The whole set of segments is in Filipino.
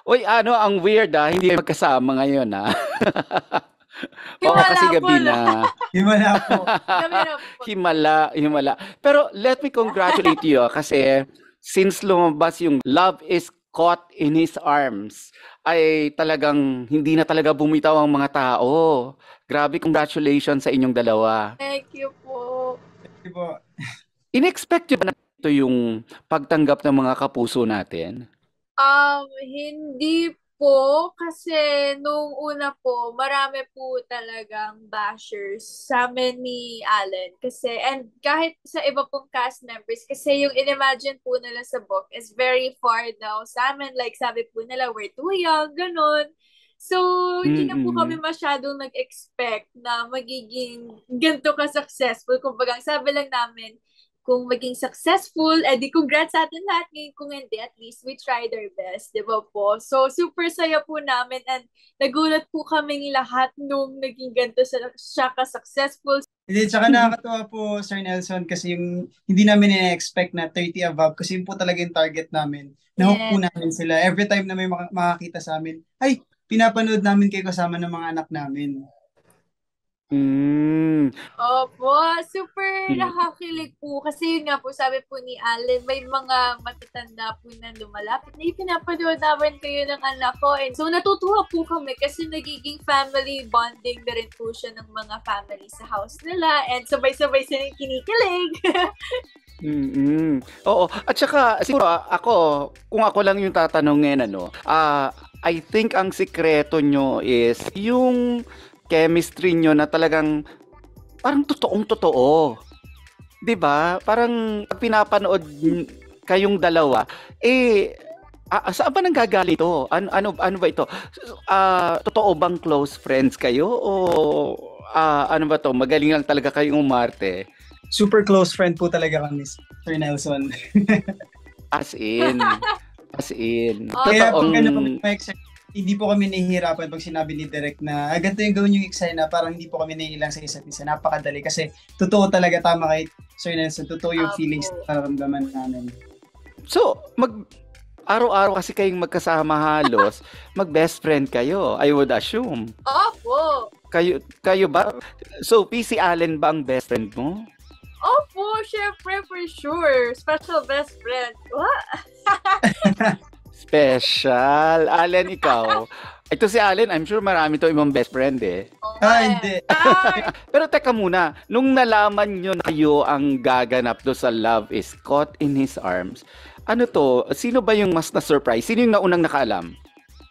Uy, ano, ang weird hindi magkasama ngayon Oo, kasi Himala po gabi na. na. Himala po. Gabi na po. Himala, himala. Pero let me congratulate you kasi since lumabas yung Love is Caught in His Arms, ay talagang hindi na talaga bumitaw ang mga tao. Grabe, congratulations sa inyong dalawa. Thank you po. Di po. In-expect nyo ba na ito yung pagtanggap ng mga kapuso natin? Hindi po kasi nung una po, marami po talagang bashers sa amin ni Allen. Kasi, and kahit sa iba pong cast members, kasi yung in-imagine po nila sa book is very far daw sa amin. Like, sabi po nila, we're too young, ganun. So, hindi na po kami Mm-mm. masyadong nag-expect na magiging ganito ka-successful. Kumbaga, ang sabi lang namin, kung maging successful, edi congrats sa atin lahat. Ngayon kung hindi, at least we tried our best, di ba po? So, super saya po namin and nagulat po kaming lahat nung naging ganito siya ka-successful. Hindi, tsaka nakakatuwa po, Sir Nelson, kasi yung hindi namin ina-expect na 30 above, kasi yun po talaga yung target namin. Nahook po Yes. namin sila. Every time na may makakita sa amin, ay, pinapanood namin kayo kasama ng mga anak namin. Mm. Opo, super Mm. nakakilig po. Kasi yun nga po, sabi po ni Allen, may mga matatanda po na lumalapit na ipinapanood namin kayo ng anak ko. And so natutuwa po kami kasi nagiging family bonding na rin po siya ng mga family sa house nila. And sabay-sabay silang kinikilig. Mm. Oo, at saka siguro ako, kung ako lang yung tatanungin I think ang sikreto nyo is yung chemistry nyo na talagang parang totoong-totoo. 'Di ba? Parang pag pinapanood kayong dalawa, saan ba nanggagaling ito? Ano ba ito? Totoo bang close friends kayo o ano ba 'to? Magaling lang talaga kayong umarte? Super close friend po talaga kami, Sir Nelson. As in, as in. Kaya pag Totoong hindi po kami nahihirapan pag sinabi ni Direk na ganito yung gawin yung eksena, parang hindi po kami naiilang sa isa't isa. Napakadali kasi totoo talaga, tama kay Sir Nelson, totoo yung feelings Opo. na nararamdaman namin. So, araw-araw kasi kayong magkasama halos, mag-best friend kayo, I would assume. Opo. Kayo ba? Sophie, si Allen ba ang best friend mo? Opo, syempre, for sure. Special best friend. What? Special. Allen, ikaw. Ito si Allen, I'm sure marami to ibang best friend eh. Hindi. Ay, Pero teka muna, nung nalaman nyo na kayo ang gaganap do sa Love is Caught in His Arms, ano to? Sino ba yung mas na-surprise? Sino yung naunang nakaalam?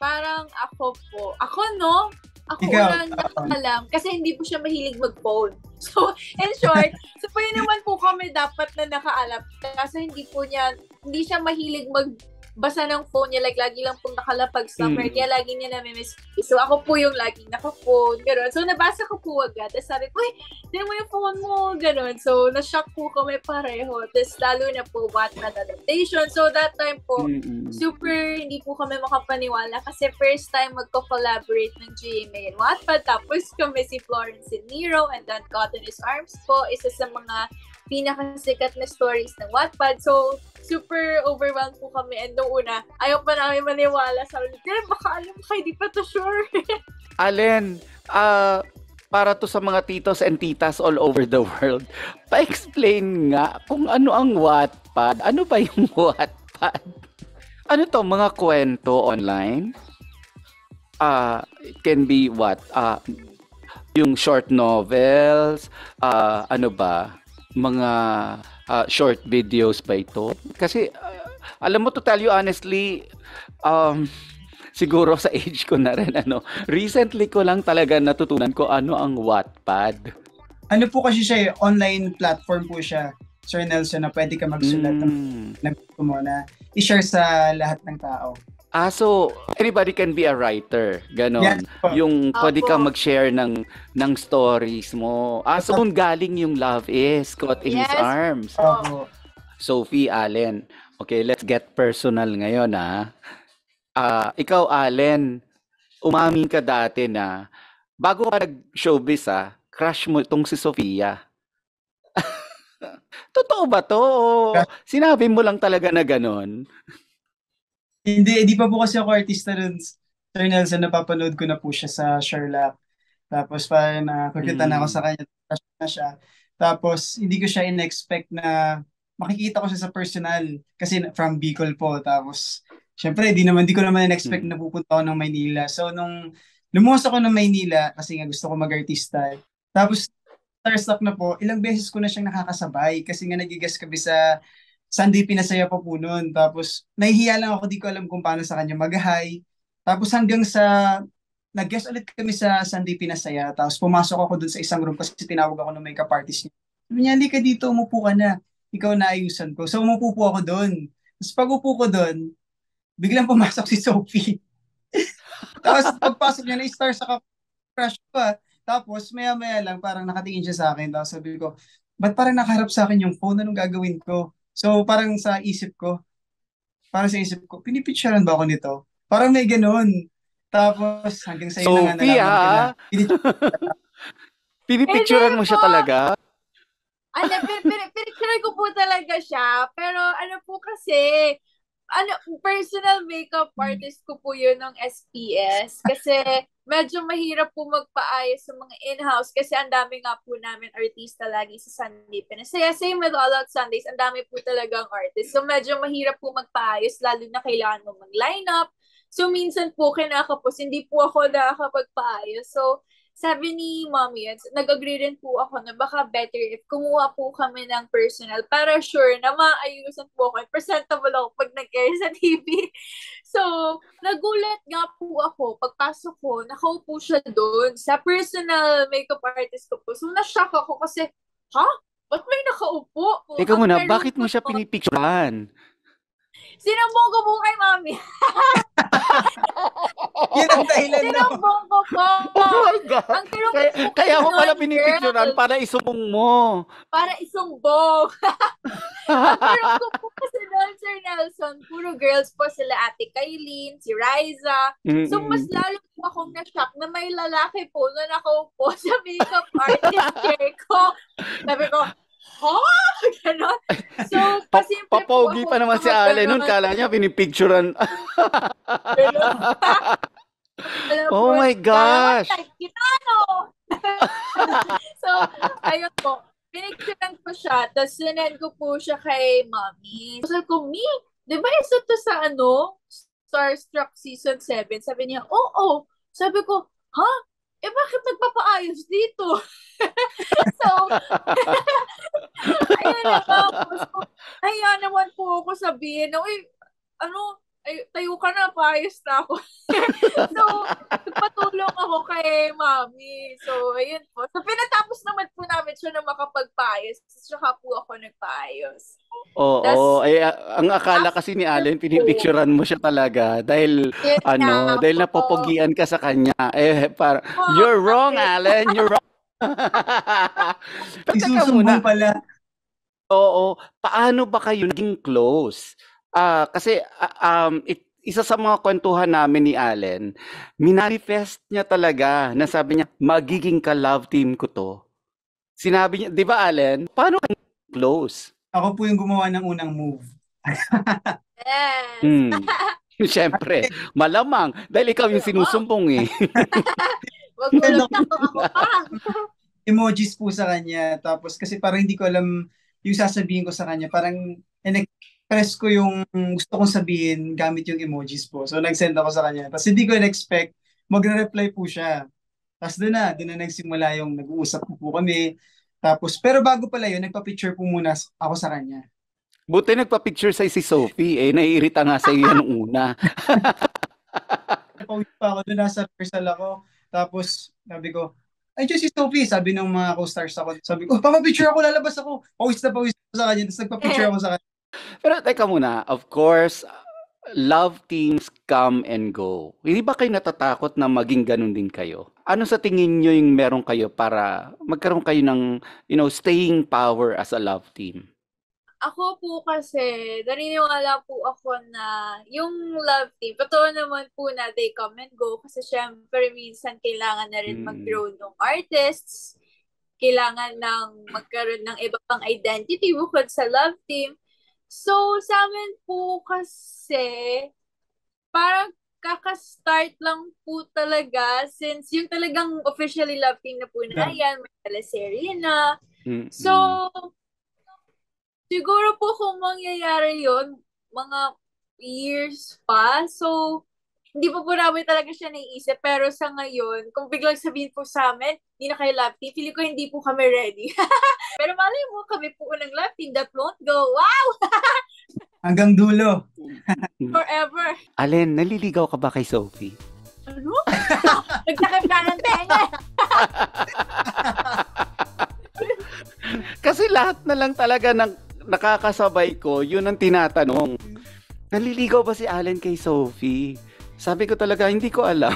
parang ako po. Ako, no? Ako Ikaw, unang nakaalam kasi hindi po siya mahilig mag-phone. So, in short, so pwede naman po kami dapat na nakaalam kasi hindi siya mahilig magbasa ng phone niya. Like, lagi lang pong nakalapag somewhere. Kaya lagi niya namimiss. So, ako po yung laging naka-phone. Ganun. So, nabasa ko po agad. Tapos sabi ko, uy, tingnan mo yung phone mo. Ganun. So, na-shock po kami pareho. Tapos, lalo na po Wattpad adaptation. So, that time po, super hindi po kami makapaniwala kasi first time magko-collaborate ng GMA and Wattpad. Tapos kami si Florence and Nero and then Caught in His Arms po. Isa sa mga pinakasikat na stories ng Wattpad. So, super overwhelmed po kami. And nung una, ayaw pa namin maniwala. Sabi niya, baka alam ka, hindi pa to sure. Allen, para to sa mga titos and titas all over the world, pa-explain nga kung ano ang Wattpad. Ano ba yung Wattpad? Ano to, mga kwento online? It can be what? Yung short novels, ano ba? Mga short videos ba ito? Kasi, alam mo, to tell you honestly, siguro sa age ko na rin, recently ko lang talaga natutunan ko ano ang Wattpad. Ano po kasi siya, online platform po siya, Sir Nelson, na pwede ka magsulat ng gusto mo na i-share sa lahat ng tao. So anybody can be a writer, ganon. Yes po. Yung pwede Opo. kang mag-share ng stories mo. So kung galing yung Love is Caught in His Yes. Arms. Opo. Sophie, Allen. Okay, let's get personal ngayon ikaw, Allen, umamin ka dati na bago ka nag-showbiz crush mo itong si Sofia. Totoo ba to? O sinabi mo lang talaga na ganon? Hindi pa po kasi ako artista nun. Sir Nelson, napapanood ko na po siya sa Sherlock. Tapos parang nakakita na ako sa Mm. kanya, crush na siya. Tapos hindi ko siya in-expect na makikita ko siya sa personal kasi from Bicol po. Tapos syempre di ko naman in-expect Mm. na pupunta ako ng Maynila. So nung lumuwas ako ng Maynila kasi nga gusto ko mag-artista. Tapos starstruck na po, ilang beses ko na siyang nakakasabay kasi nga nagigas kami sa Sunday Pinasaya pa po noon. Tapos nahihiya lang ako, di ko alam kung paano sa kanya mag-hi. Tapos hanggang sa nag-guest ulit kami sa Sunday Pinasaya. Tapos pumasok ako dun sa isang room kasi tinawag ako ng makeup artist niya. Sabi niya, "Halika dito, umupo ka na. Ikaw na ayusan ko." So umupo po ako doon. Tapos pag upo ko doon, biglang pumasok si Sophie. Tapos pagpasok niya, na-star sa crush ko ah. Tapos maya-maya lang parang nakatingin siya sa akin. Tapos sabi ko, ba't parang nakaharap sa akin yung phone? Anong gagawin ko? So parang sa isip ko, pinipicturean ba ako nito? Parang may ganun. Tapos hanggang sa'yo na nga Sophie, nalaman ko na ha? Hindi Pinipicturean mo po. siya talaga? Ano, pinicture ko po talaga siya. Pero ano po kasi, personal makeup artist ko po yun ng SPS. Kasi medyo mahirap po magpaayos sa mga in-house kasi ang dami nga po namin artista lagi sa Sunday Pinasaya. Same with All Out Sundays, ang dami po talagang artist. So medyo mahirap po magpaayos lalo na kailangan mo mag-line up. So minsan po kinakapos, hindi po ako nakakapagpaayos. So sabi ni mommy, nag-agree rin po ako na baka better if kumuha po kami ng personal para sure na maayusan po ako. Presentable ako pag nag-air sa TV. So, nagulat nga po ako. Pagpasok ko, nakaupo siya doon sa personal makeup artist ko po. So, na-shock ako kasi, ha? Ba't may nakaupo? Teka Ang muna, maroon bakit po mo siya noon. pinipicturean? Sinumbong ko po kay mami. Yun ang dahilan, no? Sinumbong ko po. Oh my God! Ang tanong Kaya, po kasi kaya mo pala noon, pinipicturean girls, para isumbong mo. para isumbong. Ang group ko po kasi noon, Sir Nelson, puro girls po sila Ate Kailin, si Riza. So, mas Mm-mm. lalo po akong na-shock na may lalaki po na nakaupo sa makeup artist chair ko. Sabi ko, ha? Ganon. So, pasimple po Papogi ako pa naman na si Ale nun. mag-ganon. Kala niya pinipicturean. Ganon. Alam po, Oh my naman, gosh! kita, no? So, ayun po. Pinicturean ko siya, tapos sinend ko po siya kay mommy. Sabi ko, Mi, di ba isa to sa Starstruck Season 7? Sabi niya, oo. Sabi ko, ha? Eh bakit nagpapaayos dito? So, ayun na nga po. So, nahiya naman po ako sabihin, uy, tayo ka na, paayos na ako. So, nagpatulong ako kay mami. So, ayun po. So, pinatapos naman po namin siya na makapagpaayos. Saka po ako nagpaayos. Tapos, Oo, ang akala kasi ni after Allen po, pinipicturean mo siya talaga dahil yun nga dahil po. napopogian ka sa kanya. You're wrong, Bakit? Allen. You're wrong. Pero teka Isusumbong muna. pala. Oo, paano ba kayo naging close? Kasi isa sa mga kwentuhan namin ni Allen, minanifest niya talaga na sabi niya, magiging ka-love team ko to. Sinabi niya, di ba Allen? Paano kayo close? Ako po yung gumawa ng unang move. Yes. Hmm. Siyempre, malamang. Dahil ikaw yung Wow. sinusumbong eh. Magulat ako pa. Emojis po sa kanya. Tapos kasi parang hindi ko alam yung sasabihin ko sa kanya. Parang in-express ko yung gusto kong sabihin gamit yung emojis po. So nag-send ako sa kanya. Tapos hindi ko in-expect magre-reply po siya. Tapos doon na nagsimula yung nag-uusap po kami. Tapos, pero bago pala yun, nagpa-picture po muna ako sa kanya. Buti nagpa-picture sa si Sophie eh. Naiirita nga sa iyo nung una. Napawis pa ako doon, nasa rehearsal ako. Tapos, sabi ko, ay, Diyos, si Sophie, sabi ng mga co-stars ako. Sabi ko, papapicture ako, lalabas ako. Pawis ako sa kanya. Tapos nagpa-picture ako sa kanya. Pero teka muna, of course, love teams come and go. Hindi ba kayo natatakot na maging ganun din kayo? Ano sa tingin nyo yung meron kayo para magkaroon kayo ng, staying power as a love team? Ako po kasi, naniniwala po ako na yung love team, totoo naman po na they come and go kasi syempre minsan kailangan na rin Mm. mag-grow ng artists, kailangan magkaroon ng iba pang identity bukod sa love team. So, sa amin po kasi, parang kaka-start lang po talaga since yung talagang officially love team na po na yan, may teleserye na. So, siguro po kung mangyayari yon mga years pa. So, hindi pa po namin talaga siya naiisip. Pero sa ngayon, kung biglang sabihin po sa amin, hindi na kayo love team, feeling ko hindi po kami ready. Pero malay mo, kami po unang love team that won't go. Wow! Hanggang dulo. Forever. Allen, naliligaw ka ba kay Sophie? Ano? Nagtakip ka ng tenga. Kasi lahat na lang talaga ng nakakasabay ko, yun ang tinatanong. Naliligaw ba si Allen kay Sophie? Sabi ko talaga, hindi ko alam.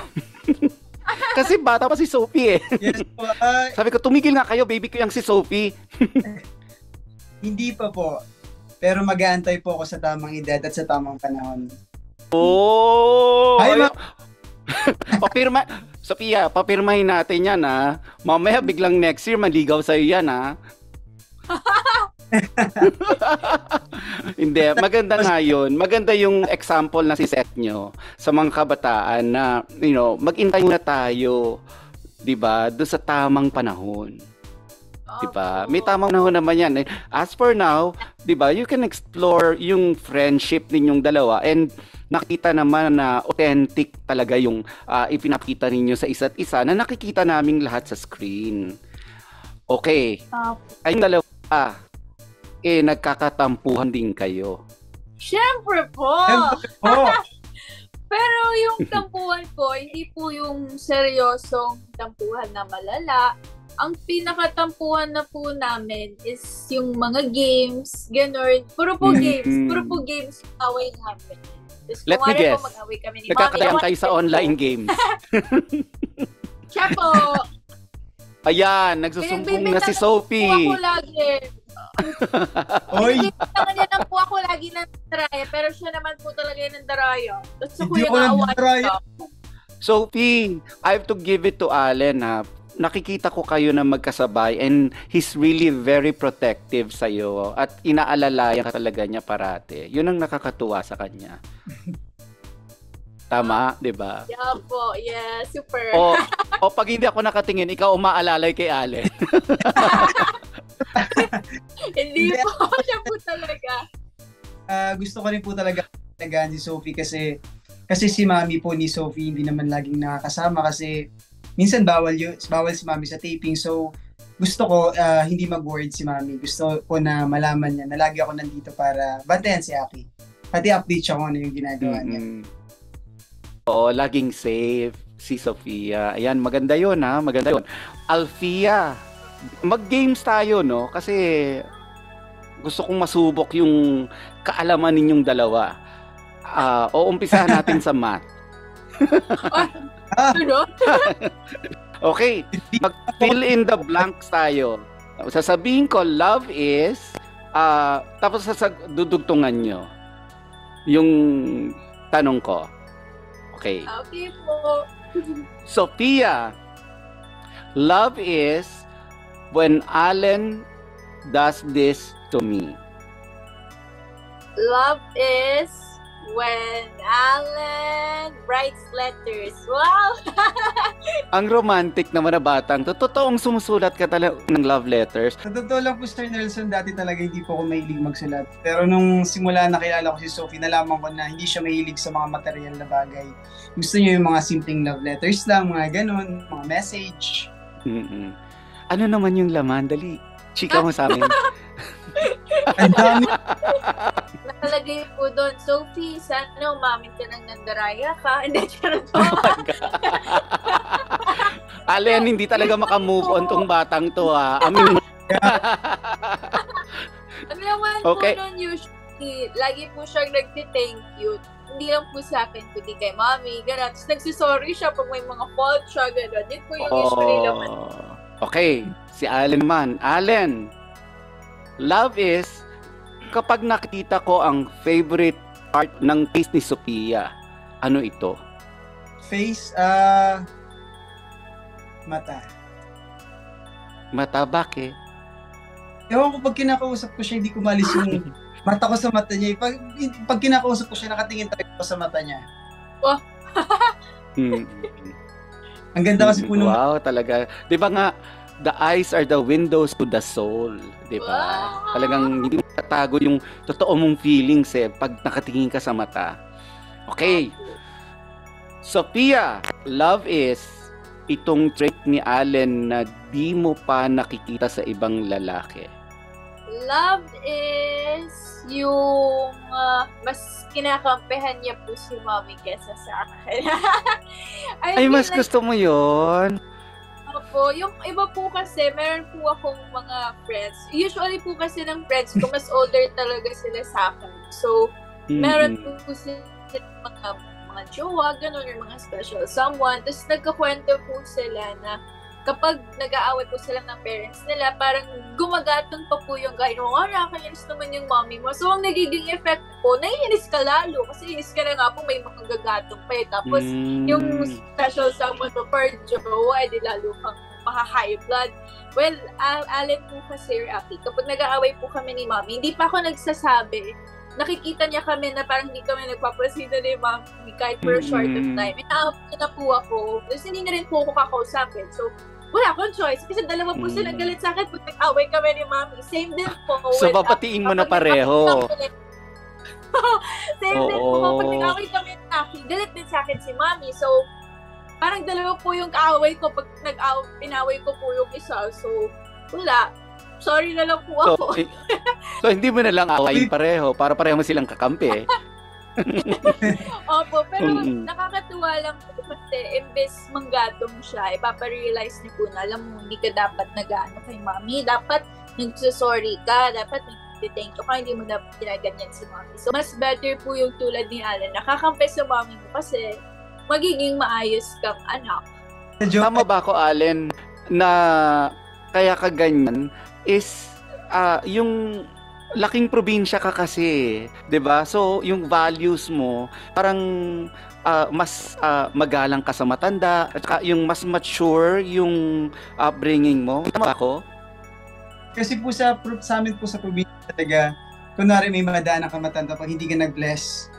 Kasi bata pa si Sophie eh. Yes po. Sabi ko, tumigil nga kayo, baby ko yung si Sophie. Hindi pa po. Pero mag-aantay po ako sa tamang edad at sa tamang panahon. Oh! Ay, Papirma, Sophia, papirmahin natin yan ha. Mamaya biglang next year, maligaw sa'yo yan ha. Hindi, maganda nga yun. Maganda yung example na si-set nyo sa mga kabataan na, mag-intay muna tayo, di ba, doon sa tamang panahon. Di ba? May tamang panahon naman yan. As for now, di ba, you can explore yung friendship ninyong dalawa and nakita naman na authentic talaga yung ipinakita ninyo sa isa't isa na nakikita naming lahat sa screen. Okay. Kayong dalawa, nagkakatampuhan din kayo. Siyempre po! Siyempre po! Pero yung tampuhan ko, hindi po yung seryosong tampuhan na malala. Ang pinakatampuhan na po namin is yung mga games, gano'n. Puro po games, away namin. Let me guess. Mag-away kami ni Nagkakatayan kayo sa online games. Siya po! Ayan, nagsusumbong na si Sophie. Ako lagi. Oy! Kanya lang po ako lagi ng daraya, pero siya naman po talaga yung daraya. Tapos ako Hindi yung ko lang awan. daraya. Sophie, I have to give it to Allen ha. Nakikita ko kayo na magkasabay and he's really very protective sa'yo at inaalalayan ka talaga niya parate. Yun ang nakakatuwa sa kanya. Tama, di ba? Yeah po, yeah, super. O pag hindi ako nakatingin, ikaw umaalalay kay Allen. Hindi po, siya po talaga. Gusto ko rin po talaga si Sophie kasi si mami po ni Sophie hindi naman laging nakakasama kasi minsan bawal si mami sa taping. So gusto ko hindi mag-word si mami. Gusto ko na malaman niya na lagi ako nandito para bantayan si Aki. Pati update siya kung ano yung ginagawa niya. Oo, laging safe si Sophia. Ayan, maganda yun ha. Maganda yun. Alfia, mag-games tayo, no? Kasi gusto kong masubok yung kaalaman ninyong dalawa. Umpisahan natin sa math. Ano? Okay, mag-fill in the blanks tayo. Sasabihin ko, love is, tapos dudugtungan nyo yung tanong ko. Okay. Okay po. Sophia, love is when Allen does this to me. Love is when Alan writes letters. Wow! Ang romantic naman na batang. Totoong sumusulat ka talaga ng love letters. Sa totoo lang po, Sir Nelson, dati talaga hindi po ako mahilig magsulat. Pero nung simula nakilala ko si Sophie, nalaman ko na hindi siya mahilig sa mga material na bagay. Gusto niya yung mga simpleng love letters lang, mga ganun, mga message. Ano naman yung laman? Dali, chika mo sa amin. Ang dami. Nakalagay po doon, Sophie, sana umamin ka ng nandaraya ka. Hindi, charot po. Allen, hindi talaga makamove on tong batang to ha. Amin. Ano naman Okay. po nun usually, lagi po siyang nagti-thank you. Hindi lang po sa akin, kundi kay mami, gano'n. Tapos nagsisorry siya pag may mga fault siya, gano'n. Yun po yung usually naman. Okay, si Allen man. Allen, love is kapag nakita ko ang favorite part ng face ni Sophia. Ano ito? Face, mata. Mata, bakit? Ewan ko, pag kinakausap ko siya, hindi ko malis yung mata ko sa mata niya. Pag kinakausap ko siya, nakatingin talaga ako sa mata niya. Wow. Mm. Ang ganda kasi po nung Wow, talaga. 'Di ba nga, the eyes are the windows to the soul, 'di ba? Wow. Talagang hindi mo tatago yung totoo mong feelings pag nakatingin ka sa mata. Okay. Sophia, love is itong trait ni Allen na di mo pa nakikita sa ibang lalaki. Love is yung mas kinakampihan niya po si mommy kesa sa akin. Ay, mas gusto mo yon? Opo, yung iba po kasi, meron po akong mga friends. Usually po kasi ng friends ko, mas older talaga sila sa akin. So, meron po sila mga jowa, ganun, or mga special someone. Tapos nagkakwento po sila na kapag nag-aaway po sila ng parents nila, parang gumagatong pa po yung guy, nakakainis naman yung mommy mo. So, ang nagiging effect po, naiinis ka lalo. Kasi inis ka na nga po, may mga gagatong pa eh. Tapos, yung special someone po per jowa, di lalo kang maka-high blood. Well, Allen po kasi, Rocky, kapag nag-aaway po kami ni mommy, hindi pa ako nagsasabi. Nakikita niya kami na parang hindi kami nagpaprosida ni mommy kahit for a short of time. Inaaway na po ako. Tapos, hindi na rin po ako kakausapin. So, wala akong choice kasi dalawa po silang galit sa akin pag nag-away kami ni mommy. Same din po. So, papatiin mo na pareho. Same din po. Pag nag-away kami ni Aki, galit din sa akin si mommy. So, parang dalawa po yung kaaway ko pag pinaway ko po yung isa. So, wala. Sorry na lang po ako. So, hindi mo na lang awayin pareho para pareho mo silang kakampi. Opo, pero nakakatuwa lang po kasi imbes manggatong siya, ipaparealize niyo po na alam mo, hindi ka dapat nag-ano kay mommy, dapat nagsusorry ka, dapat nag-thank you ka, hindi mo dapat ginaganyan si mommy. So, mas better po yung tulad ni Allen, nakakampi sa mommy mo kasi magiging maayos kang anak. Tama ba ako, Allen, na kaya ka ganyan is yung laking probinsya ka kasi, 'di ba? So, yung values mo parang mas magalang ka sa matanda at saka yung mas mature yung upbringing mo. Tama ako? Kasi po sa amin po sa probinsya talaga, kunwari may madaan ka matanda pag hindi ka nag-bless,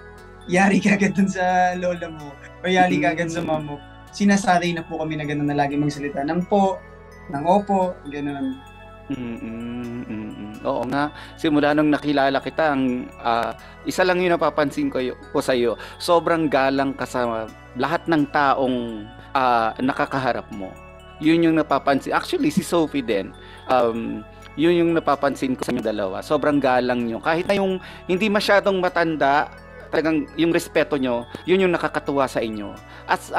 yari ka agad dun sa lola mo o yari ka agad sa mama mo. Sinasanay na po kami na gano'n na lagi magsalita ng po, ng opo, gano'n. Oo nga, simula nung nakilala kita, ang isa lang yung napapansin ko sa iyo, sobrang galang ka sa lahat ng taong nakakaharap mo. Yun yung napapansin. Actually, si Sophie din, yun yung napapansin ko sa inyo dalawa. Sobrang galang nyo. Kahit na yung hindi masyadong matanda, talagang yung respeto nyo, yun yung nakakatuwa sa inyo. As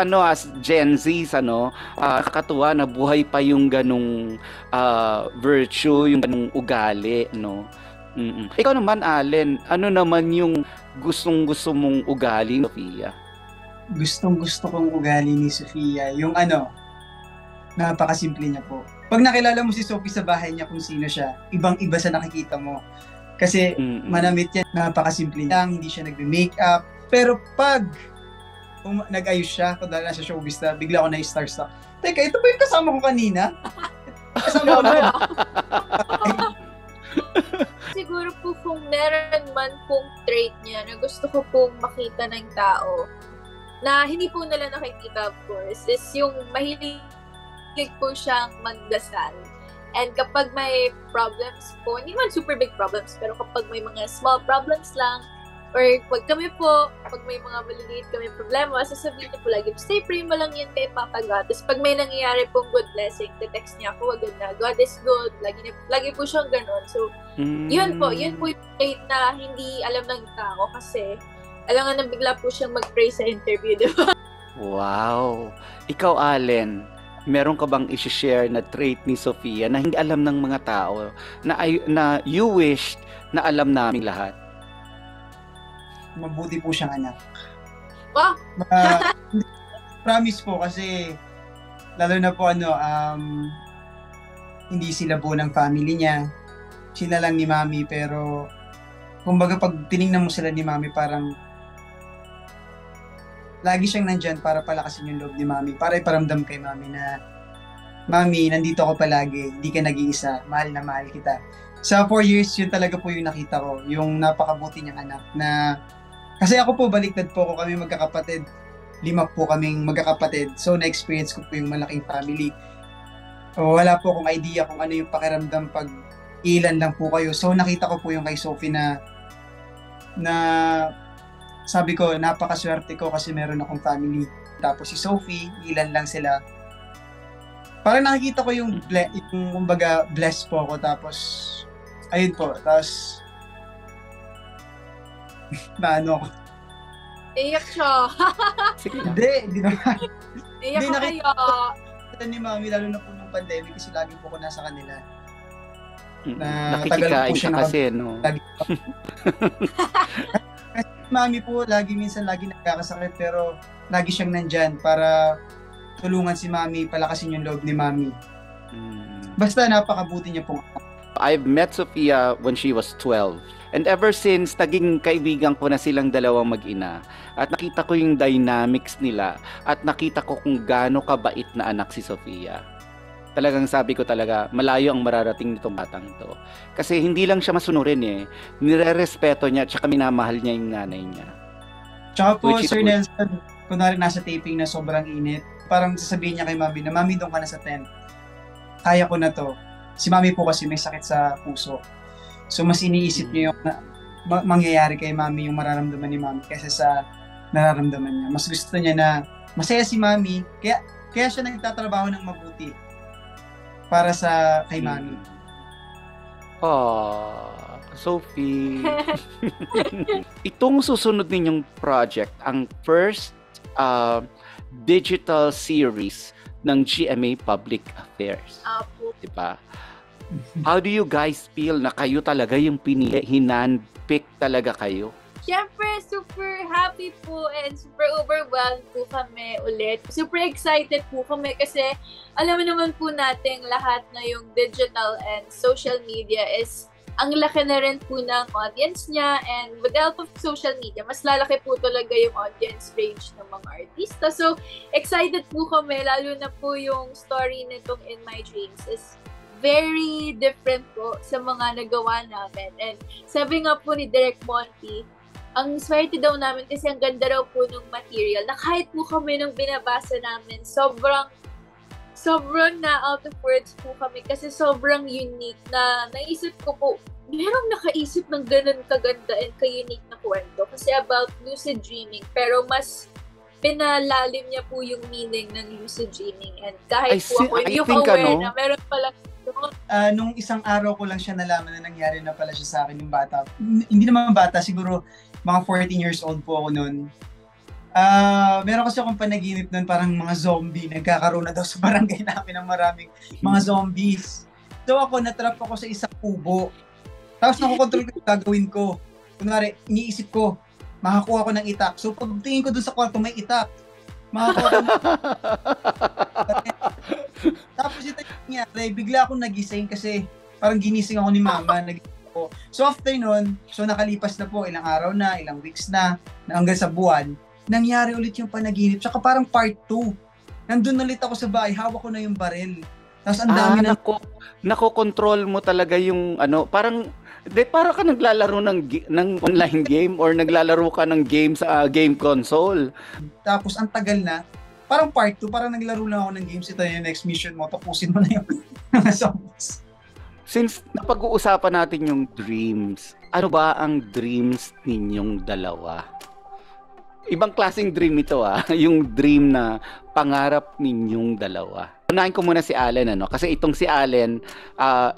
Gen Z, nakakatuwa na buhay pa yung ganung virtue, yung ganung ugali, no? Ikaw naman, Allen, ano naman yung gustong-gusto mong ugali, Sophia? Gustong-gusto kong ugali ni Sophia, yung napakasimple niya po. Pag nakilala mo si Sophie sa bahay niya kung sino siya, ibang-iba sa nakikita mo. Kasi manamit yan, napakasimple lang, hindi siya nagbe-makeup. Pero pag nag-ayos siya, kung dahil nasa showbiz na, bigla ako na-starstruck. Teka, ito ba yung kasama ko kanina? Kasama ko na. Siguro po kung meron man pong trait niya na gusto ko pong makita ng tao, na hindi po nila nakikita, of course, is yung mahilig po siyang magdasal. And kapag may problems po, hindi man super big problems, pero kapag may mga small problems lang, or pag may mga maliliit kami problema, sasabihin niya po lagi, stay pray mo lang yan kay Papa God. Tapos pag may nangyayari pong good blessing, text niya ako agad na, God is good. Lagi po siyang ganun. So, yun po yung trait na hindi alam ng tao kasi alam nga na bigla po siyang mag-pray sa interview, di ba? Wow! Ikaw, Allen, meron ka bang i-share na trait ni Sophia na hindi alam ng mga tao na you wished na alam namin lahat? Mabuti po siyang anak. Wow! Promise po kasi lalo na po hindi sila buo ng family niya. Sila lang ni Mami, pero kumbaga pag tiningnan mo sila ni Mami, parang lagi siyang nandyan para palakasin yung loob ni Mami, para iparamdam kay Mami na, Mami, nandito ako palagi, hindi ka nag-iisa, mahal na mahal kita. Sa 4 years, yun talaga po yung nakita ko, yung napakabuti niyang anak na, kasi ako po, baliktad po ako, kami magkakapatid. 5 po kaming magkakapatid. So, na-experience ko po yung malaking family. Wala po akong idea kung ano yung pakiramdam pag ilan lang po kayo. So, nakita ko po yung kay Sophie na sabi ko, napakaswerte ko kasi meron akong family. Tapos si Sophie, ilan lang sila. Parang nakikita ko yung kumbaga, blessed po ako. Tapos, ayun po. Tapos, ano ako. Iyak siya. Sige lang. Hindi naman. Iyak Hindi, ko nakita kayo. ni Mami, lalo na po nung pandemic kasi lagi po ko nasa kanila. Na Nakikikain tagal po siya ka kasi, no? Lagi kasi Mami po, minsan nagkakasakit pero lagi siyang nandyan para tulungan si Mami, palakasin yung loob ni Mami. Basta napakabuti niya po. I've met Sophia when she was 12. And ever since, naging kaibigan ko na silang dalawang mag-ina. At nakita ko yung dynamics nila. At nakita ko kung gaano kabait na anak si Sophia. Talagang sabi ko talaga, malayo ang mararating nitong batang to. Kasi hindi lang siya masunurin eh. Nire-respeto niya at saka minamahal niya yung nanay niya. Tsaka po, Which is Sir good. Nelson, kunwari nasa taping na sobrang init, parang sasabihin niya kay Mami na, Mami, doon ka na sa tent. Kaya ko na to. Si Mami po kasi may sakit sa puso. So, mas iniisip niyo yung mangyayari kay Mami, yung mararamdaman ni Mami kaysa sa nararamdaman niya. Mas gusto niya na masaya si Mami, kaya siya nagtatrabaho ng mabuti para sa kay Mami. Sophie. Itong susunod ninyong project, ang first digital series ng GMA Public Affairs. Apo. Diba? How do you guys feel na kayo talaga yung pinili, hinandpick talaga kayo? Siyempre, super happy po and super overwhelmed po kami ulit. Super excited po kami kasi alam naman po natin lahat na yung digital and social media is ang laki na rin po ng audience niya, and with the help of social media, mas lalaki po talaga yung audience range ng mga artista. So, excited po kami, lalo na po yung story nitong In My Dreams is very different po sa mga nagawa namin. And sabi nga po ni Direk Monty, ang swerte daw namin kasi ang ganda raw po ng material na kahit po kami nung binabasa namin, sobrang na out of words po kami kasi sobrang unique na naisip ko po, merong nakaisip ng ganun kaganda and ka-unique na kwento kasi about lucid dreaming, pero mas pinalalim niya po yung meaning ng lucid dreaming, and kahit po ako hindi ko aware na meron pala nung isang araw ko lang siya nalaman na nangyari na pala siya sa akin yung bata. Hindi naman bata, siguro mga 14 years old po ako noon. Meron kasi akong panaginip nun, parang mga zombie. Nagkakaroon na daw sa barangay namin ng maraming mga zombies. So ako, natrap ako sa isang kubo. Tapos nakokontrol ko yung gagawin ko. Kunwari, iniisip ko, makakuha ko ng itak. So pagtingin ko dun sa kwarto, may itak. Makakuha ko ng Tapos ito yung nangyari, bigla akong nagising kasi parang ginising ako ni Mama. So after nun, so nakalipas na po, ilang araw na, ilang weeks na hanggang sa buwan, nangyari ulit yung panaginip. Tsaka parang part 2. Nandun ulit ako sa bahay, hawak ko na yung baril. Tapos ang dami na... Nakokontrol mo talaga yung parang ka naglalaro ng online game or naglalaro ka ng game sa game console. Tapos ang tagal na, parang part 2, parang naglaro lang ako ng games. Ito yung next mission mo, tapusin mo na yung zombies. Since napag-uusapan natin yung dreams, ano ba ang dreams ninyong dalawa? Ibang klaseng dream ito yung dream na pangarap ninyong dalawa. Unahin ko muna si Allen kasi itong si Allen,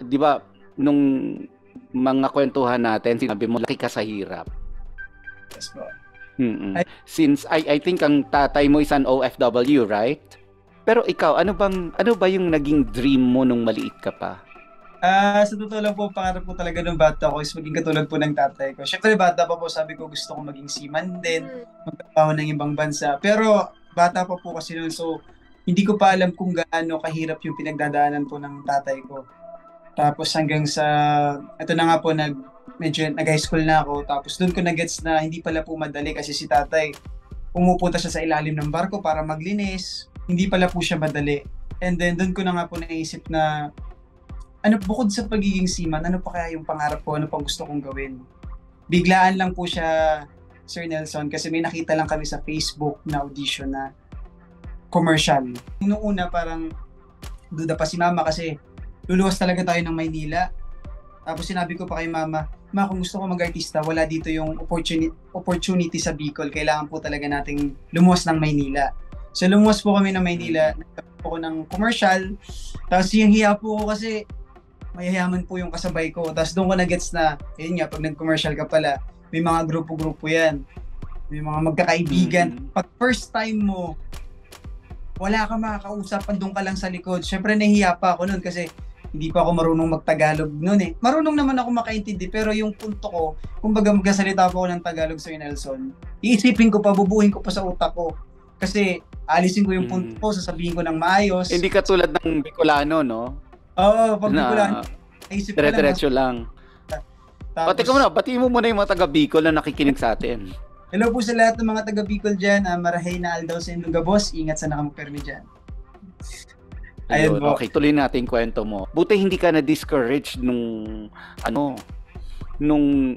'di ba nung mga kwentuhan natin, sinabi mo laki ka sa hirap. Yes po. Since I think ang tatay mo is an OFW, right? Pero ikaw, ano ba yung naging dream mo nung maliit ka pa? Sa totoo lang po, pangarap po talaga ng bata ko is maging katulad po ng tatay ko. Siyempre, bata pa po, sabi ko gusto ko maging seaman din, magtrabaho ng ibang bansa. Pero, bata pa po kasi noon, so, hindi ko pa alam kung gaano kahirap yung pinagdadaanan po ng tatay ko. Tapos hanggang sa, ito na nga po, medyo nag-high school na ako. Tapos doon ko na-gets na hindi pala po madali kasi si tatay, pumupunta siya sa ilalim ng barko para maglinis. Hindi pala po siya madali. And then, doon ko na nga po naisip na, bukod sa pagiging seaman, ano pa kaya yung pangarap ko, ano pang gusto kong gawin? Biglaan lang po siya Sir Nelson, kasi may nakita lang kami sa Facebook na audition na commercial. Noong una parang duda pa si Mama kasi luluwas talaga tayo ng Maynila. Tapos sinabi ko pa kay Mama, Ma, kung gusto ko mag-artista, wala dito yung opportunity sa Bicol. Kailangan po talaga nating lumuwas ng Maynila. So lumuwas po kami ng Maynila, nagkaroon po ng commercial. Tapos yung hiya po ko kasi mayayaman po yung kasabay ko. Tapos doon ko na-gets na, yun nga, pag nag-commercial ka pala, may mga grupo-grupo yan. May mga magkakaibigan. Pag first time mo, wala ka makakausap, doon ka lang sa likod. Siyempre nahihiya pa ako noon kasi hindi pa ako marunong mag-Tagalog noon eh. Marunong naman ako makaintindi, pero yung punto ko, kumbaga magkasalita pa ako ng Tagalog sa Nelson, iisipin ko pa, bubuhin ko pa sa utak ko. Kasi alisin ko yung punto ko, sasabihin ko ng maayos. Hindi ka tulad ng Bicolano, no? Oo, pag Bicolano, naisip ko lang. Dire-diretso lang. Tapos, Teka muna, batiin mo muna yung mga taga Bicol na nakikinig sa atin. hello po sa lahat ng mga taga Bicol dyan. Marahay na aldaw sa Indunga Boss. Ingat sa nakamupermi dyan. Ayun, okay, tuloy natin yung kwento mo. Buti hindi ka na-discouraged nung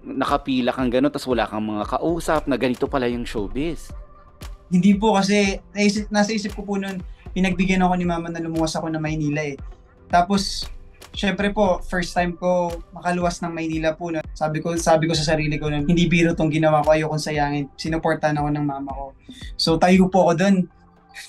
nakapila kang gano'n tapos wala kang mga kausap na ganito pala yung showbiz. Hindi po kasi nasa isip ko po noon, pinagbigyan ako ni Mama na lumuwas ako na Maynila eh. Tapos syempre po, first time ko makaluwas ng Maynila po. No? Sabi ko sa sarili ko, hindi biro tong ginawa ko, ayokong sayangin. Sinuportahan ako ng mama ko. So tayo po ako doon.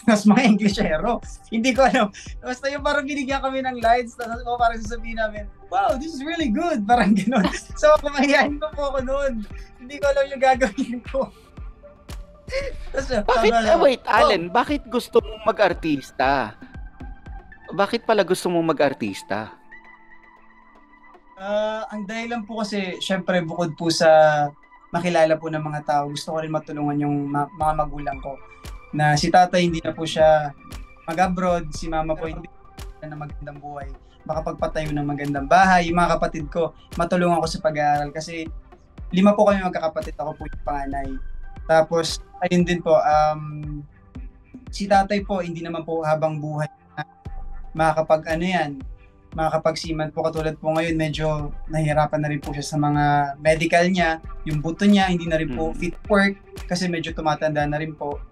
Mas mga Englishero. Hindi ko alam. Basta yung parang binigyan kami ng lines, tapos parang sasabihin namin, wow, this is really good. Parang gano'n. So kumahiyain ko po ako noon. Hindi ko alam yung gagawin ko. Wait, Allen, bakit gusto mong mag-artista? Bakit pala gusto mong mag-artista? Ang dahilan po kasi, syempre bukod po sa makilala po ng mga tao, gusto ko rin matulungan yung mga magulang ko. Na si tatay hindi na po siya mag-abroad, si mama po hindi na magandang buhay, makapagpatayo ng magandang bahay. Yung mga kapatid ko, matulungan ko sa pag-aaral kasi 5 po kami magkakapatid, ako po yung panganay. Tapos, ayun din po, si tatay po, hindi naman po habang buhay na makakapagsiman po katulad po ngayon, medyo nahihirapan na rin po siya sa mga medical niya, yung buto niya, hindi na rin po fit work kasi medyo tumatanda na rin po.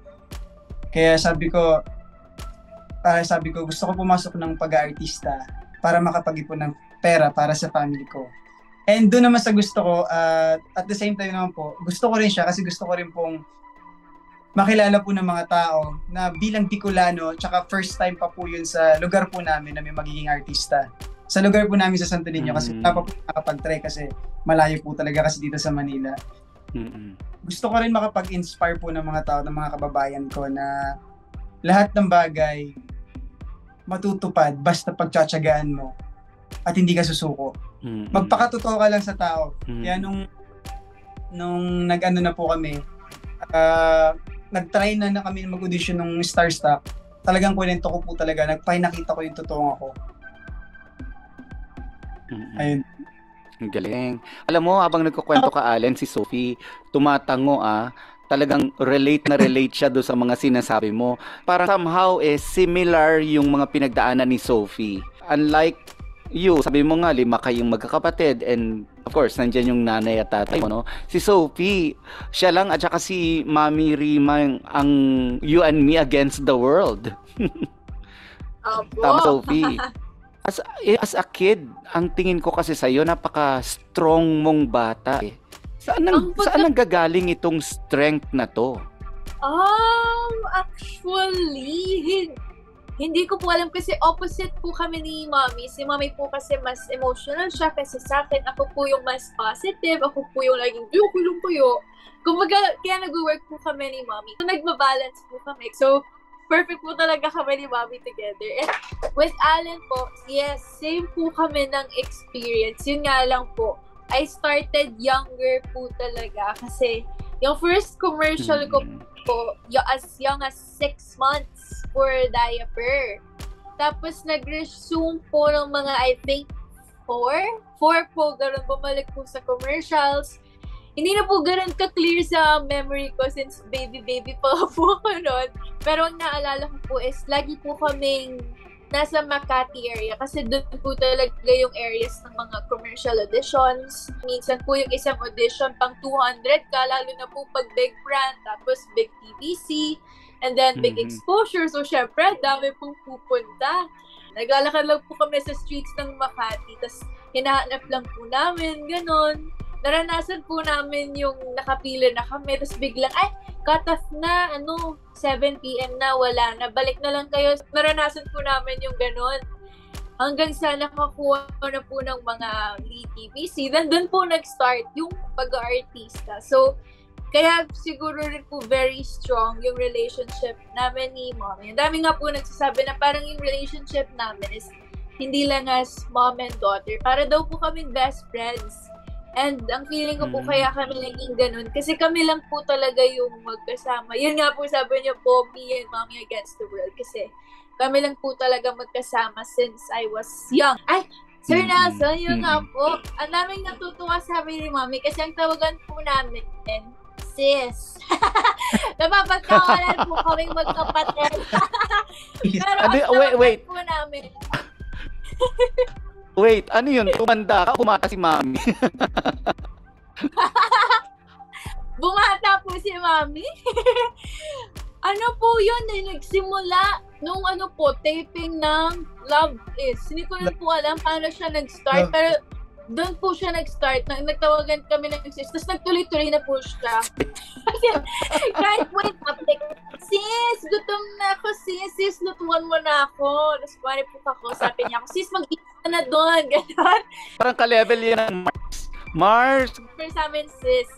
Kaya sabi ko, gusto ko pumasok ng pag-aartista para makapag-ipon ng pera para sa family ko. And doon naman sa gusto ko, at the same time naman po, gusto ko rin siya kasi gusto ko rin pong makilala po ng mga tao na bilang Bicolano, tsaka first time pa po yun sa lugar po namin na may magiging artista. Sa lugar po namin sa Santo Niño kasi wala pa po nakapag-try kasi malayo po talaga kasi dito sa Manila. Gusto ko rin makapag-inspire po ng mga tao, ng mga kababayan ko na lahat ng bagay matutupad basta pagtsatsagaan mo at hindi ka susuko. Magpakatotoo ka lang sa tao. Kaya nung nag-ano na po kami, nag-try na kami mag-audition ng Starstruck, talagang kwento ko po talaga, nakita ko yung totoong ako. Ayun. Ang galing. Alam mo, habang nagkukwento ka, Allen, si Sophie, tumatango talagang relate siya doon sa mga sinasabi mo. Parang somehow similar yung mga pinagdaanan ni Sophie. Unlike you, sabi mo nga, 5 kayong magkakapatid and of course, nandyan yung nanay at tatay mo, no? Si Sophie, siya lang at saka si Mami Rima ang you and me against the world. Tama, Sophie. As a kid, ang tingin ko kasi sa'yo, napaka-strong mong bata eh. Saan nanggagaling itong strength na to? Actually, hindi ko po alam kasi opposite po kami ni Mommy. Si Mommy po kasi mas emotional siya kasi sa akin. Ako po yung mas positive. Ako po yung laging kuyo. Kumbaga, kaya nag-work po kami ni Mommy. So, nagbabalance po kami. So, perfect po talaga kami ni Mommy together. And with Allen po, yes, same po kami ng experience. Yun nga lang po, I started younger po talaga kasi yung first commercial ko po, as young as 6 months for diaper. Tapos nag-resume po ng mga, I think, 4 po, ganun, bumalik po sa commercials. Hindi na po ganun ka-clear sa memory ko since baby pa po ako noon. Pero ang naalala ko po is lagi po kaming nasa Makati area kasi doon po talaga yung areas ng mga commercial auditions. Minsan po yung isang audition pang 200 ka, lalo na po pag big brand, tapos big TVC, and then big exposure. So, syempre, dami pong pupunta. Naglalakad lang po kami sa streets ng Makati, tapos hinahanap lang po namin, ganon. Naranasan po namin yung nakapila na kami, tapos biglang, cut off na, 7 p.m. na, wala na, balik na lang kayo. Naranasan po namin yung ganon. Hanggang sa nakakuha na po ng mga lead TVC, then doon po nag-start yung pag-artista. So, kaya siguro rin po very strong yung relationship namin ni Mommy. Ang dami nga po nagsasabi na parang yung relationship namin is hindi lang as mom and daughter. Para daw po kaming best friends. And ang feeling ko po kaya kami naging ganun. Kasi kami lang po talaga yung magkasama. Yun nga po sabi niyo po, me and Mommy against the world. Kasi kami lang po talaga magkasama since I was young. Sir Nelson, yun nga po. Ang daming natutuwa sabi ni Mommy kasi ang tawagan po namin, sis. Napapagkawalan po kaming magkapatid. Pero ang tawagan po namin. Wait, ano yun? Tumanda ka, kumata si Mami. Bumata po si Mami. Ano po yun, nagsimula nung taping ng Love Is. Hindi ko rin po alam paano siya nag-start, pero doon po siya nag-start. Nagtawagan kami ng sis, tapos nagtuloy-tuloy na po siya. Kahit wait up, sis, gutom na ako, sis, lutuan mo na ako. Tapos pari po ako, sabi niya ako, sis, mag-isa na doon, gano'n. Parang ka-level yan ng Mars. Pero sa amin, sis,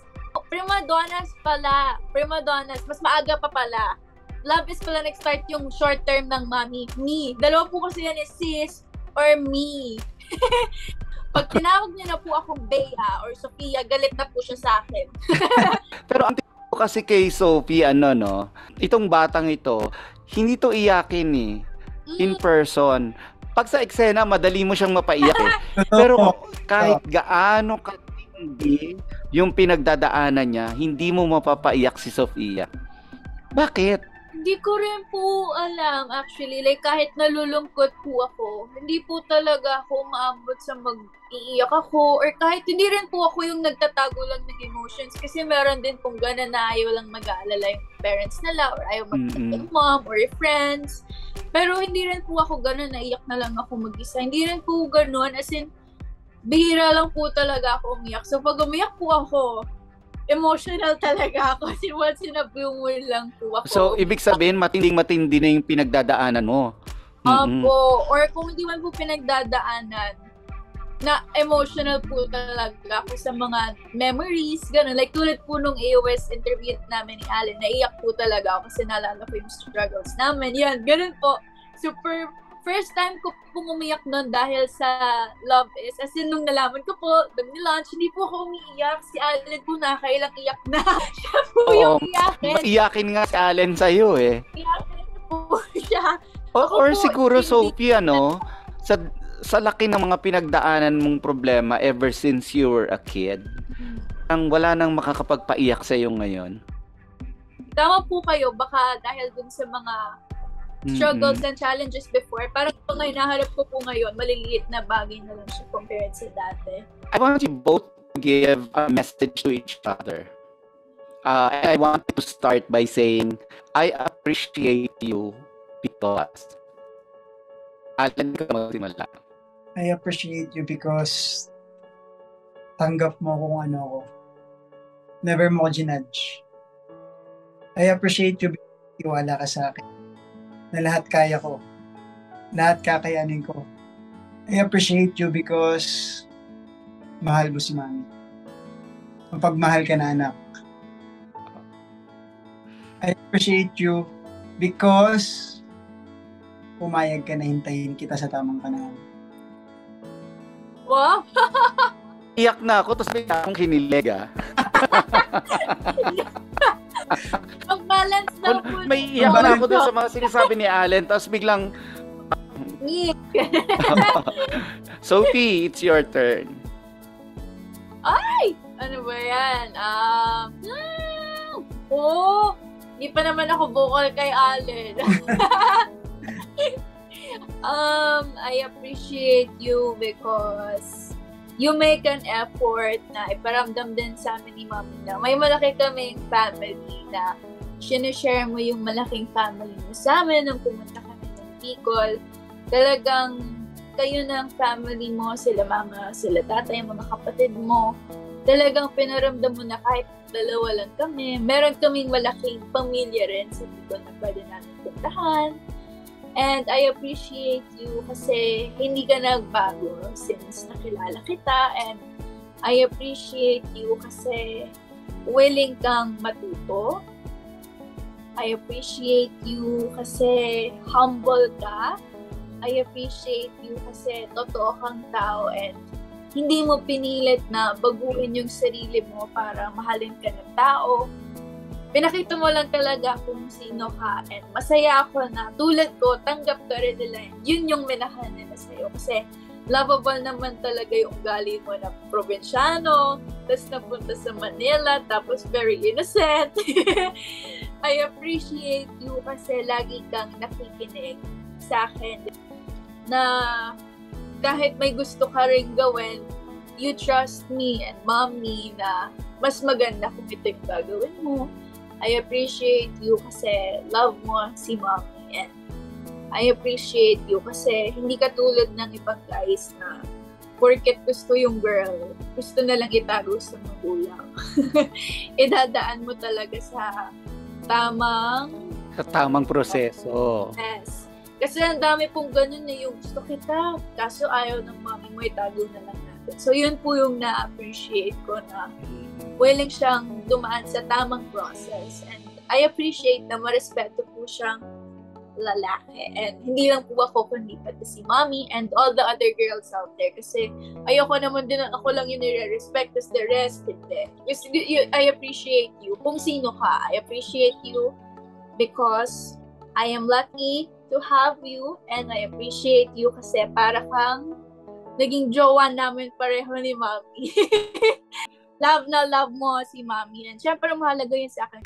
prima donnas pala. Prima donnas, mas maaga pa pala. Love Is pala nag-start yung short term ng Mommy. Me. Dalawa po kasi yan is sis or me. Pag tinawag niya na po akong Bea or Sofia, galit na po siya sa akin. Pero ang tingin ko kasi kay Sophie, itong batang ito, hindi to iyakin in person. Pag sa eksena, madali mo siyang mapaiyak Pero kahit gaano katindi yung pinagdadaanan niya, hindi mo mapapaiyak si Sofia. Bakit? Hindi ko rin po alam actually. Like kahit nalulungkot po ako, hindi po talaga ako maabot sa mag-iiyak ako or kahit hindi rin po ako yung nagtatago lang ng emotions kasi meron din pong gana na ayaw lang mag-aalala yung parents nila or ayaw mag-iiyak yung mom or yung friends. Pero hindi rin po ako gano'n, naiyak na lang ako mag-isa. Hindi rin po gano'n, as in, bihira lang po talaga ako umiyak. So pag umiyak po ako, emotional talaga ako kasi once in a blue moon lang po ako. So, ibig sabihin, matinding-matindi na yung pinagdadaanan mo. Opo. Or kung hindi man po pinagdadaanan, na emotional po talaga ako sa mga memories, gano'n. Like tulad po nung AOS interview namin ni Allen, naiyak po talaga ako kasi naalala ko yung struggles namin. Yan, gano'n po. Super first time ko umiyak nun dahil sa Love Is. As in, nung nalaman ko po, nung nilaunch, hindi po ako umiiyak. Si Allen po nakailang iyak na. Siya po yung iyakin. Iyakin nga si Allen sa'yo Iyakin po siya. Or siguro, Sophie, sa laki ng mga pinagdaanan mong problema ever since you were a kid, ang wala nang makakapagpaiyak sa'yo ngayon. Tama po kayo, baka dahil dun sa mga struggles and challenges before, parang mga hinaharap ko po ngayon, maliliit na bagay na lang siya compared sa dati. I want you both to give a message to each other. I want to start by saying, I appreciate you because... Alan ka magsimula. I appreciate you because tanggap mo kung ano ako. Never mo ko ginudge. I appreciate you because iwala ka sa akin. Na lahat kaya ko. Lahat kakayanin ko. I appreciate you because mahal mo si Mami. Mapagmahal ka na anak. I appreciate you because pumayag ka na hintayin kita sa tamang panahon. Wow! Iyak na ako, tapos may akong kinilig Mag-balance daw po. May iyak na ako doon sa mga sinasabi ni Allen, tapos biglang... Sophie, it's your turn. Ay! Ano ba yan? Hindi pa naman ako vocal kay Allen. I appreciate you because you make an effort na iparamdam din sa amin ni Mami na may malaki kaming family na sinashare mo yung malaking family mo sa amin nung pumunta kami ng Bicol. Talagang kayo ng family mo, sila mama, sila tatay, mga kapatid mo. Talagang pinaramdam mo na kahit dalawa lang kami. Meron kaming malaking pamilya rin sa Bicol na pwede namin puntahan. And I appreciate you kasi hindi ka nagbago since nakilala kita. And I appreciate you kasi willing kang matuto. I appreciate you kasi humble ka. I appreciate you kasi totoo kang tao and hindi mo pinilit na baguhin yung sarili mo para mahalin ka ng tao. Pinakita mo lang talaga kung sino ka and masaya ako na tulad ko, tanggap ka rin nila. Yun yung minahal nila sa'yo kasi lovable naman talaga yung ugali mo na probinsyano, tapos napunta sa Manila, tapos very innocent. I appreciate you kasi lagi kang nakikinig sa akin na kahit may gusto ka rin gawin, you trust me and mommy na mas maganda kung ito yung gagawin mo. I appreciate you kasi love mo si mommy and I appreciate you kasi hindi ka tulad ng ibang guys na porket gusto yung girl, gusto na lang itago sa magulang. Idadaan mo talaga sa tamang proseso. Yes. Kasi ang dami pong ganun na yung gusto kita, kaso ayaw ng mami mo, itago na lang natin. So yun po yung na-appreciate ko na willing siyang dumaan sa tamang process. And I appreciate na marespeto po siyang lalaki. And hindi lang po ako, kundi pati si mommy and all the other girls out there. Kasi ayoko naman din na ako lang yung nire-respect, tas the rest, hindi. I appreciate you. Kung sino ka, I appreciate you because I am lucky to have you and I appreciate you kasi para kang naging jowa namin pareho ni mommy. Love na love mo si mommy and syempre mahalaga yun sa akin.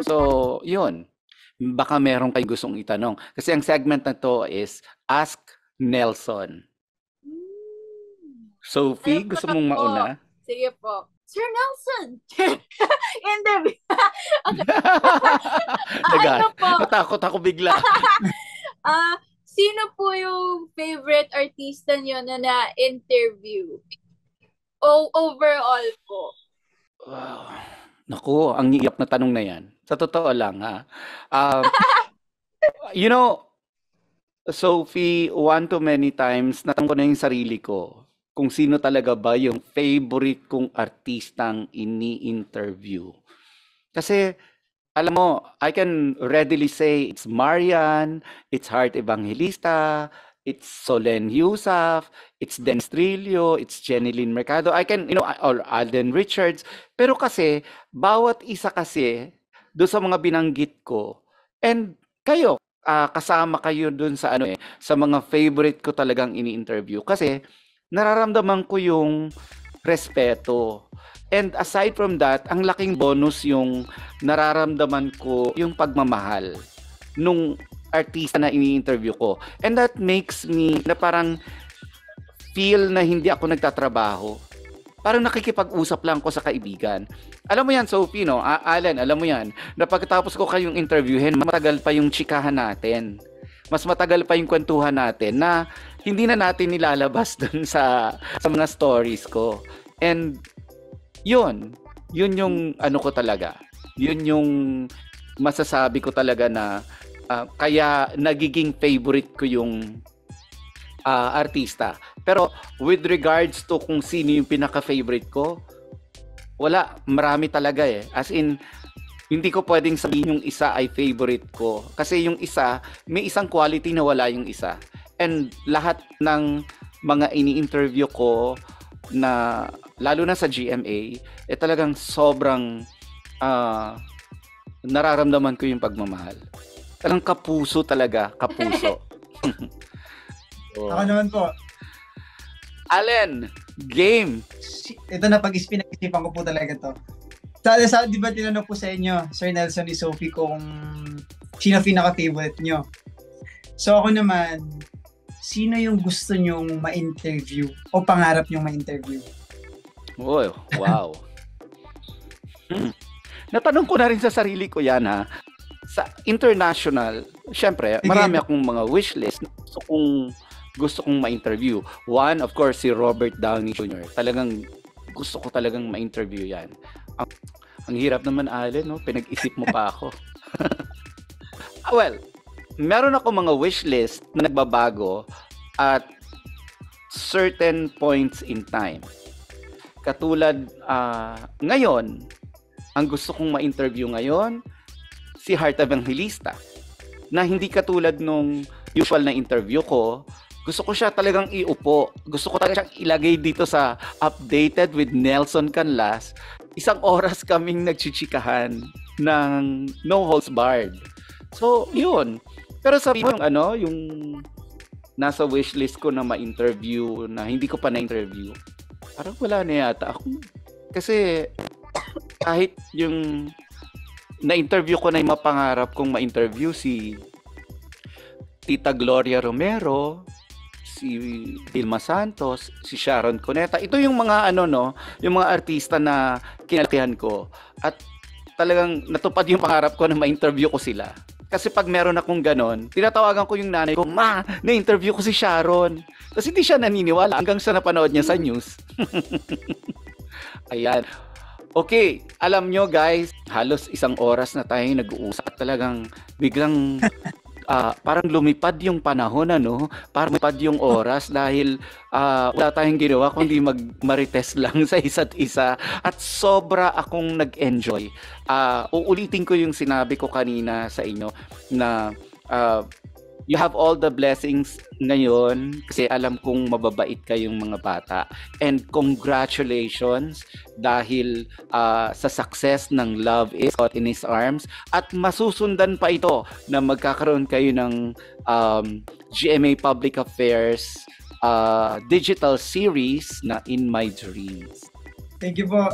So, yun. Baka meron kayong gustong itanong. Kasi ang segment na to is Ask Nelson. Sophie, gusto mong mauna? Sige po. Sir Nelson! Interview. Ano po? Natakot ako bigla. Sino po yung favorite artista niyo na na-interview? Overall po. Wow. Naku, ang iyak na tanong na yan. Sa totoo lang, ha? You know, Sophie, one too many times, natanong ko na yung sarili ko kung sino talaga ba yung favorite kong artistang ini-interview. Kasi, alam mo, I can readily say it's Marian, it's Heart Evangelista, it's Solen Yusaf, it's Dennis Trillo, it's Jeneline Mercado. I can, or Alden Richards. Pero kasi, bawat isa kasi, doon sa mga binanggit ko, and kayo, kasama kayo doon sa sa mga favorite ko talagang ini-interview. Kasi, nararamdaman ko yung respeto. And aside from that, ang laking bonus yung nararamdaman ko yung pagmamahal nung artista na ini-interview ko. And that makes me na parang feel na hindi ako nagtatrabaho. Parang nakikipag-usap lang ko sa kaibigan. Alam mo yan, Sophie, no? Alan, alam mo yan, na pagkatapos ko kayong interviewin, matagal pa yung chikahan natin. Mas matagal pa yung kwentuhan natin na hindi na natin nilalabas dun sa mga stories ko. And yun yung ko talaga. Yun yung masasabi ko talaga na kaya nagiging favorite ko yung artista. Pero with regards to kung sino yung pinaka-favorite ko, wala, marami talaga eh. As in, hindi ko pwedeng sabihin yung isa ay favorite ko. Kasi yung isa, may isang quality na wala yung isa. And lahat ng mga ini-interview ko na, lalo na sa GMA, talagang sobrang nararamdaman ko yung pagmamahal. Talagang kapuso talaga, kapuso. Ako naman po. Allen, game. Ito na pinag-isipan ko po talaga to. Di ba tinanong po sa inyo, Sir Nelson ni Sophie, kung Sino pinaka-favorite nyo? So ako naman, sino yung gusto nyong ma-interview o pangarap nyong ma-interview? Oh, wow. Natanong ko na rin sa sarili ko yan ha. Sa international, syempre, marami akong mga wishlist na gusto kong ma-interview. One, of course, si Robert Downey Jr. Talagang gusto ko talagang ma-interview yan. Ang hirap naman, Allen, no? Pinag-isip mo pa ako. Well, meron ako mga wishlist na nagbabago at certain points in time. Katulad, ngayon, ang gusto kong ma-interview ngayon, si Heart Evangelista. Na hindi katulad nung usual na interview ko, gusto ko siya talagang iupo. Gusto ko talagang siyang ilagay dito sa Updated with Nelson Canlas. 1 oras kaming nagchichikahan ng No Holds Barred. So, yun. Pero sabi mo yung nasa wishlist ko na ma-interview na hindi ko pa na-interview, parang wala na yata ako. Kasi kahit yung na-interview ko na yung mapangarap kong ma-interview si Tita Gloria Romero, si Vilma Santos, si Sharon Cuneta. Ito yung mga yung mga artista na kinalakihan ko. At talagang natupad yung pangarap ko na ma-interview ko sila. Kasi pag meron akong ganon, tinatawagan ko yung nanay ko, "Ma, na-interview ko si Sharon." Kasi hindi siya naniniwala hanggang sa napanood niya sa news. Ayan. Okay, alam nyo guys, halos 1 oras na tayo nag-uusap. Talagang biglang parang lumipad yung panahon, parang lumipad yung oras dahil wala tayong ginawa kundi marites lang sa isa't isa at sobra akong nag-enjoy. Uulitin ko yung sinabi ko kanina sa inyo na you have all the blessings ngayon kasi alam kong mababait kayong mga bata. And congratulations dahil sa success ng Love is Caught in His Arms. At masusundan pa ito na magkakaroon kayo ng GMA Public Affairs digital series na In My Dreams. Thank you po.